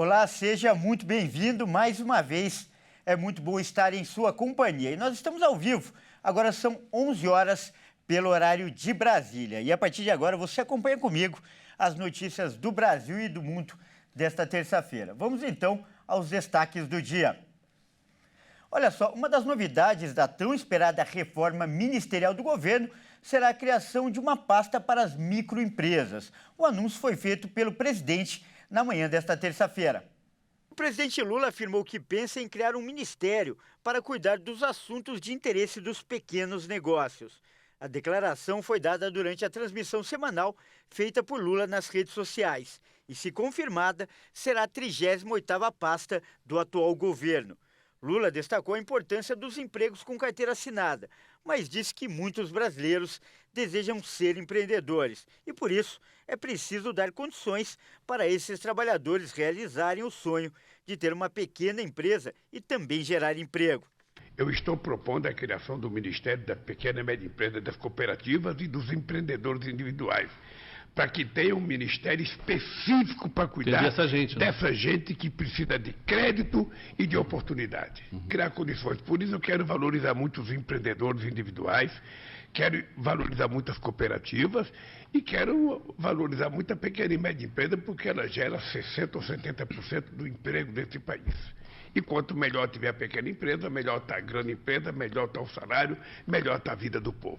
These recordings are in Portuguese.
Olá, seja muito bem-vindo mais uma vez. É muito bom estar em sua companhia. E nós estamos ao vivo. Agora são 11 horas pelo horário de Brasília. E a partir de agora você acompanha comigo as notícias do Brasil e do mundo desta terça-feira. Vamos então aos destaques do dia. Olha só, uma das novidades da tão esperada reforma ministerial do governo será a criação de uma pasta para as microempresas. O anúncio foi feito pelo presidente na manhã desta terça-feira. O presidente Lula afirmou que pensa em criar um ministério para cuidar dos assuntos de interesse dos pequenos negócios. A declaração foi dada durante a transmissão semanal feita por Lula nas redes sociais e, se confirmada, será a 38ª pasta do atual governo. Lula destacou a importância dos empregos com carteira assinada, mas disse que muitos brasileiros desejam ser empreendedores e, por isso, é preciso dar condições para esses trabalhadores realizarem o sonho de ter uma pequena empresa e também gerar emprego. Eu estou propondo a criação do Ministério da Pequena e Média Empresa, das cooperativas e dos empreendedores individuais, para que tenha um ministério específico para cuidar dessa gente que precisa de crédito e de oportunidade. Criar condições. Por isso eu quero valorizar muito os empreendedores individuais, quero valorizar muito as cooperativas e quero valorizar muito a pequena e média empresa, porque ela gera 60% ou 70% do emprego desse país. E quanto melhor tiver a pequena empresa, melhor está a grande empresa, melhor está o salário, melhor está a vida do povo.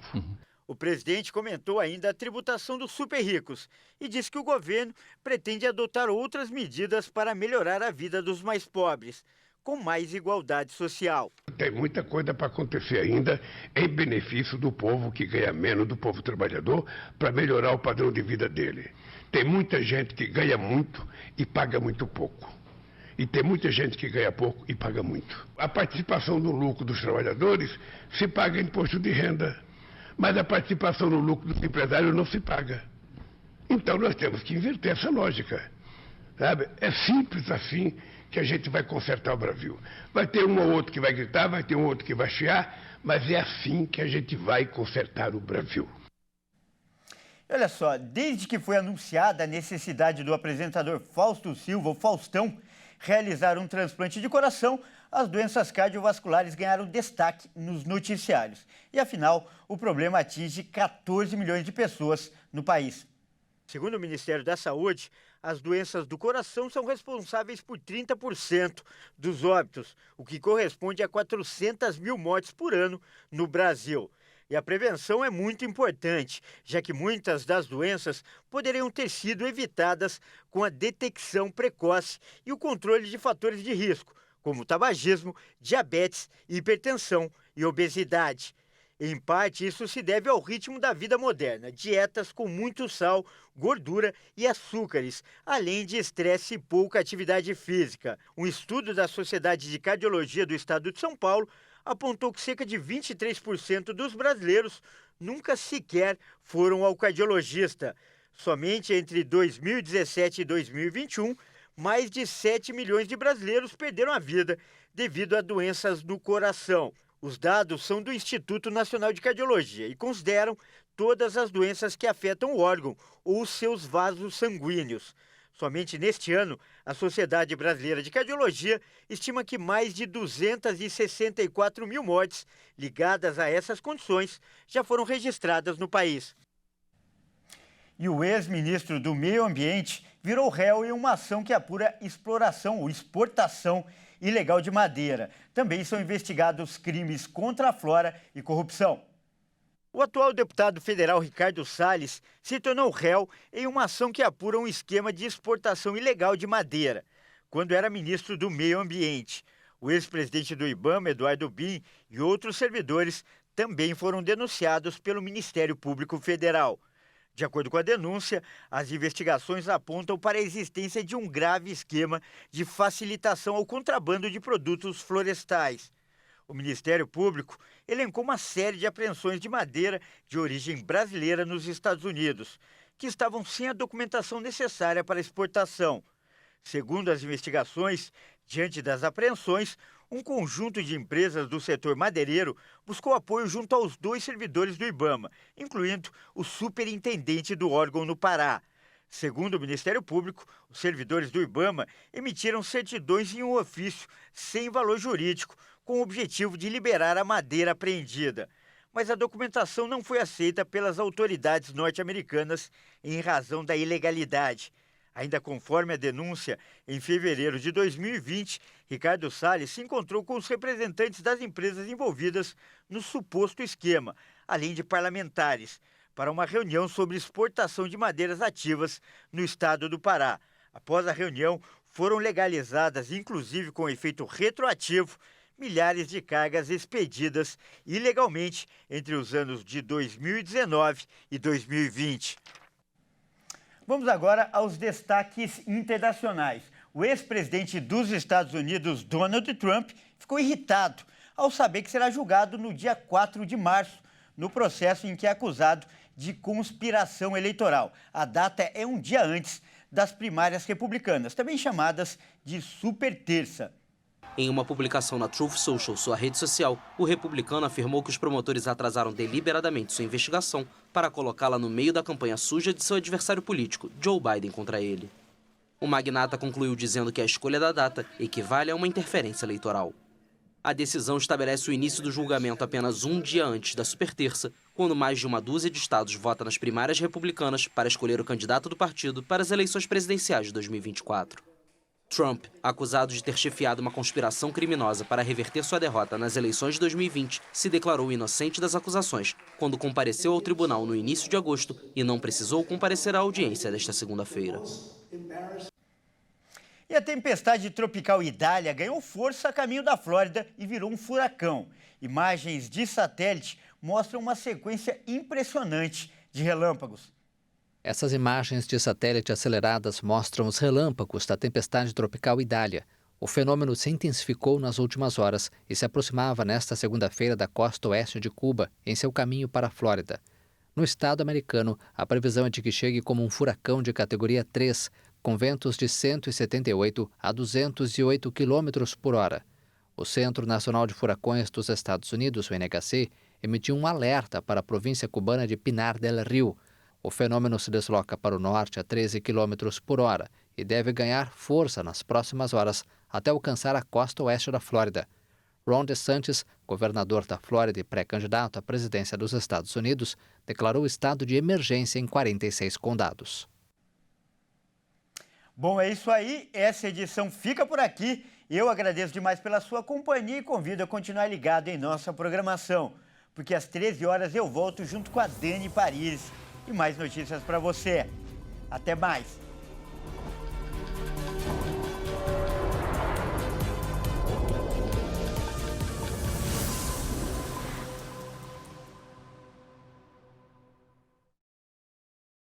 O presidente comentou ainda a tributação dos super ricos e disse que o governo pretende adotar outras medidas para melhorar a vida dos mais pobres, com mais igualdade social. Tem muita coisa para acontecer ainda em benefício do povo que ganha menos, do povo trabalhador, para melhorar o padrão de vida dele. Tem muita gente que ganha muito e paga muito pouco. E tem muita gente que ganha pouco e paga muito. A participação no lucro dos trabalhadores se paga imposto de renda. Mas a participação no lucro dos empresários não se paga. Então nós temos que inverter essa lógica. Sabe? É simples assim que a gente vai consertar o Brasil. Vai ter um ou outro que vai gritar, vai ter um outro que vai chiar, mas é assim que a gente vai consertar o Brasil. Olha só, desde que foi anunciada a necessidade do apresentador Fausto Silva, o Faustão, realizar um transplante de coração, as doenças cardiovasculares ganharam destaque nos noticiários. E, afinal, o problema atinge 14 milhões de pessoas no país. Segundo o Ministério da Saúde, as doenças do coração são responsáveis por 30% dos óbitos, o que corresponde a 400 mil mortes por ano no Brasil. E a prevenção é muito importante, já que muitas das doenças poderiam ter sido evitadas com a detecção precoce e o controle de fatores de risco, como tabagismo, diabetes, hipertensão e obesidade. Em parte, isso se deve ao ritmo da vida moderna, dietas com muito sal, gordura e açúcares, além de estresse e pouca atividade física. Um estudo da Sociedade de Cardiologia do Estado de São Paulo apontou que cerca de 23% dos brasileiros nunca sequer foram ao cardiologista. Somente entre 2017 e 2021, mais de 7 milhões de brasileiros perderam a vida devido a doenças do coração. Os dados são do Instituto Nacional de Cardiologia e consideram todas as doenças que afetam o órgão ou seus vasos sanguíneos. Somente neste ano, a Sociedade Brasileira de Cardiologia estima que mais de 264 mil mortes ligadas a essas condições já foram registradas no país. E o ex-ministro do Meio Ambiente virou réu em uma ação que apura exploração ou exportação ilegal de madeira. Também são investigados crimes contra a flora e corrupção. O atual deputado federal Ricardo Salles se tornou réu em uma ação que apura um esquema de exportação ilegal de madeira, quando era ministro do Meio Ambiente. O ex-presidente do IBAMA, Eduardo Bin, e outros servidores também foram denunciados pelo Ministério Público Federal. De acordo com a denúncia, as investigações apontam para a existência de um grave esquema de facilitação ao contrabando de produtos florestais. O Ministério Público elencou uma série de apreensões de madeira de origem brasileira nos Estados Unidos, que estavam sem a documentação necessária para exportação. Segundo as investigações, diante das apreensões, um conjunto de empresas do setor madeireiro buscou apoio junto aos 2 servidores do IBAMA, incluindo o superintendente do órgão no Pará. Segundo o Ministério Público, os servidores do IBAMA emitiram certidões em um ofício sem valor jurídico, com o objetivo de liberar a madeira apreendida. Mas a documentação não foi aceita pelas autoridades norte-americanas em razão da ilegalidade. Ainda conforme a denúncia, em fevereiro de 2020, Ricardo Salles se encontrou com os representantes das empresas envolvidas no suposto esquema, além de parlamentares, para uma reunião sobre exportação de madeiras ativas no estado do Pará. Após a reunião, foram legalizadas, inclusive com efeito retroativo, milhares de cargas expedidas ilegalmente entre os anos de 2019 e 2020. Vamos agora aos destaques internacionais. O ex-presidente dos Estados Unidos, Donald Trump, ficou irritado ao saber que será julgado no dia 4 de março, no processo em que é acusado de conspiração eleitoral. A data é um dia antes das primárias republicanas, também chamadas de Super Terça. Em uma publicação na Truth Social, sua rede social, o republicano afirmou que os promotores atrasaram deliberadamente sua investigação para colocá-la no meio da campanha suja de seu adversário político, Joe Biden, contra ele. O magnata concluiu dizendo que a escolha da data equivale a uma interferência eleitoral. A decisão estabelece o início do julgamento apenas um dia antes da superterça, quando mais de uma dúzia de estados vota nas primárias republicanas para escolher o candidato do partido para as eleições presidenciais de 2024. Trump, acusado de ter chefiado uma conspiração criminosa para reverter sua derrota nas eleições de 2020, se declarou inocente das acusações quando compareceu ao tribunal no início de agosto e não precisou comparecer à audiência desta segunda-feira. E a tempestade tropical Idália ganhou força a caminho da Flórida e virou um furacão. Imagens de satélite mostram uma sequência impressionante de relâmpagos. Essas imagens de satélite aceleradas mostram os relâmpagos da tempestade tropical Idália. O fenômeno se intensificou nas últimas horas e se aproximava nesta segunda-feira da costa oeste de Cuba, em seu caminho para a Flórida. No estado americano, a previsão é de que chegue como um furacão de categoria 3, com ventos de 178 a 208 km por hora. O Centro Nacional de Furacões dos Estados Unidos, o NHC, emitiu um alerta para a província cubana de Pinar del Río. O fenômeno se desloca para o norte a 13 km por hora e deve ganhar força nas próximas horas até alcançar a costa oeste da Flórida. Ron DeSantis, governador da Flórida e pré-candidato à presidência dos Estados Unidos, declarou estado de emergência em 46 condados. Bom, é isso aí. Essa edição fica por aqui. Eu agradeço demais pela sua companhia e convido a continuar ligado em nossa programação, porque às 13 horas eu volto junto com a Dani Paris e mais notícias para você. Até mais!